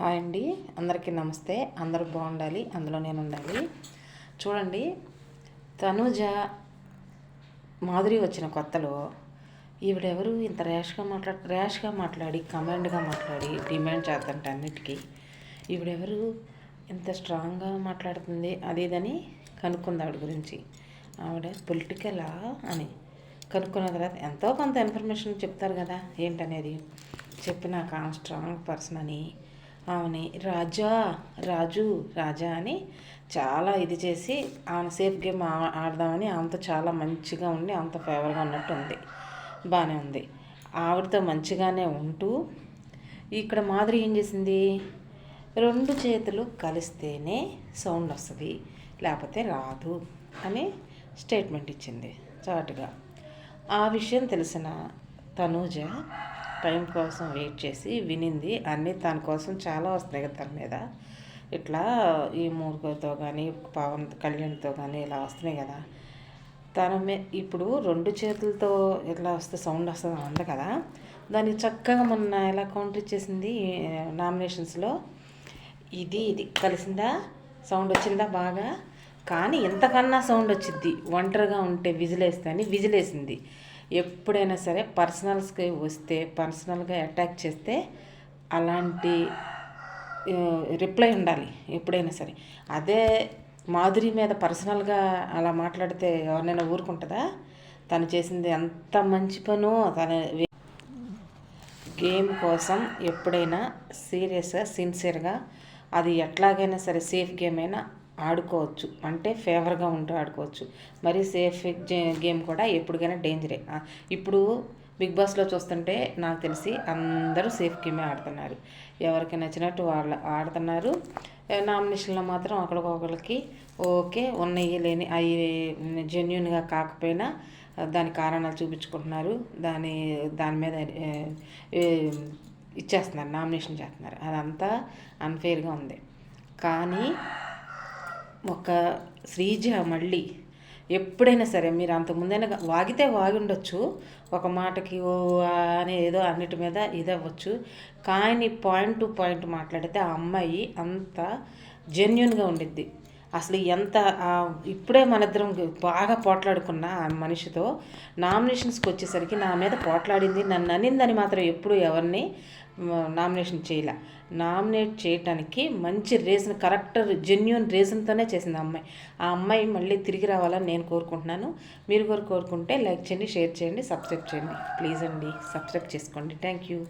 Hi అండి, అందరికీ నమస్తే. అందరూ బాగుండాలి, అందులో నేను ఉండాలి. చూడండి, తనూజ మాధురి వచ్చిన కొత్తలో ఈవిడెవరు ఇంత ర్యాష్గా మాట్లాడి కమాండ్గా మాట్లాడి డిమాండ్ చేద్దంట అన్నిటికీ. ఈవిడెవరు ఇంత స్ట్రాంగ్గా మాట్లాడుతుంది అది ఇదని కనుక్కుంది ఆవిడ గురించి. ఆవిడ పొలిటికలా అని కనుక్కున్న తర్వాత ఎంతో కొంత ఇన్ఫర్మేషన్ చెప్తారు కదా ఏంటనేది. చెప్పినాక స్ట్రాంగ్ పర్సన్ అని ఆమెని రాజా అని చాలా ఇది చేసి ఆమె సేఫ్ గేమ్ ఆడదామని ఆమెతో చాలా మంచిగా ఉండి ఆమెతో ఫేవర్గా ఉన్నట్టు ఉంది. బాగానే ఉంది. ఆవిడతో మంచిగానే ఉంటూ ఇక్కడ మాధురి ఏం చేసింది, 2 చేతులు కలిస్తేనే సౌండ్ వస్తుంది, లేకపోతే రాదు అని స్టేట్మెంట్ ఇచ్చింది చాటుగా. ఆ విషయం తెలిసిన తనూజ టైం కోసం వెయిట్ చేసి వినింది. అన్నీ తన కోసం చాలా వస్తున్నాయి కదా తన మీద. ఇట్లా ఈ మూర్ఖతో కానీ పవన్ కళ్యాణ్తో కానీ ఇలా వస్తున్నాయి కదా. ఇప్పుడు 2 చేతులతో ఇట్లా వస్తే సౌండ్ వస్తుంది అంది కదా. దానికి చక్కగా మొన్న ఎలా కౌంటర్ ఇచ్చేసింది నామినేషన్స్లో. ఇది కలిసిందా, సౌండ్ వచ్చిందా బాగా, కానీ ఇంతకన్నా సౌండ్ వచ్చింది ఒంటరిగా ఉంటే విజిలేస్తే అని విజిలేసింది. ఎప్పుడైనా సరే పర్సనల్స్కి వస్తే, పర్సనల్గా అటాక్ చేస్తే అలాంటి రిప్లై ఉండాలి ఎప్పుడైనా సరే. అదే మాధురి మీద పర్సనల్గా అలా మాట్లాడితే ఎవరినైనా ఊరుకుంటుందా? తను చేసింది ఎంత మంచి పనో. తన గేమ్ కోసం ఎప్పుడైనా సీరియస్గా సిన్సియర్గా అది ఎట్లాగైనా సరే సేఫ్ గేమ్ అయినా ఆడుకోవచ్చు, అంటే ఫేవర్గా ఉంటూ ఆడుకోవచ్చు. మరి సేఫ్ గేమ్ కూడా ఎప్పటికైనా డేంజరే. ఇప్పుడు బిగ్ బాస్లో చూస్తుంటే నాకు తెలిసి అందరూ సేఫ్ గేమే ఆడుతున్నారు. ఎవరికి నచ్చినట్టు వాళ్ళు ఆడుతున్నారు. నామినేషన్లో మాత్రం ఒకరికొకరికి ఓకే ఉన్నాయి లేని అవి జెన్యున్గా కాకపోయినా దాని కారణాలు చూపించుకుంటున్నారు. దాని మీద ఇచ్చేస్తున్నారు, నామినేషన్ చేస్తున్నారు. అదంతా అన్ఫెయిర్గా ఉంది. కానీ ఒక శ్రీజ మళ్ళీ ఎప్పుడైనా సరే మీరు అంతకుముందైనా వాగితే వాగి ఉండొచ్చు, ఒక మాటకి ఓ అని ఏదో అన్నిటి మీద ఇది అవ్వచ్చు. కానీ పాయింట్ టు పాయింట్ మాట్లాడితే ఆ అమ్మాయి అంత జెన్యున్గా ఉండిద్ది. అసలు ఎంత ఇప్పుడే మన ఇద్దరం బాగా పోట్లాడుకున్న ఆ మనిషితో నామినేషన్స్కి వచ్చేసరికి నా మీద పోట్లాడింది, నన్ను అనిందని మాత్రం ఎప్పుడు ఎవరిని నామినేషన్ చేయలే. నామినేట్ చేయటానికి మంచి రీజన్, కరెక్ట్ జెన్యున్ రీజన్తోనే చేసింది ఆ అమ్మాయి. ఆ అమ్మాయి మళ్ళీ తిరిగి రావాలని నేను కోరుకుంటున్నాను. మీరు కోరుకుంటే లైక్ చేయండి, షేర్ చేయండి, సబ్స్క్రైబ్ చేయండి. ప్లీజ్ అండి, సబ్స్క్రైబ్ చేసుకోండి. Thank you.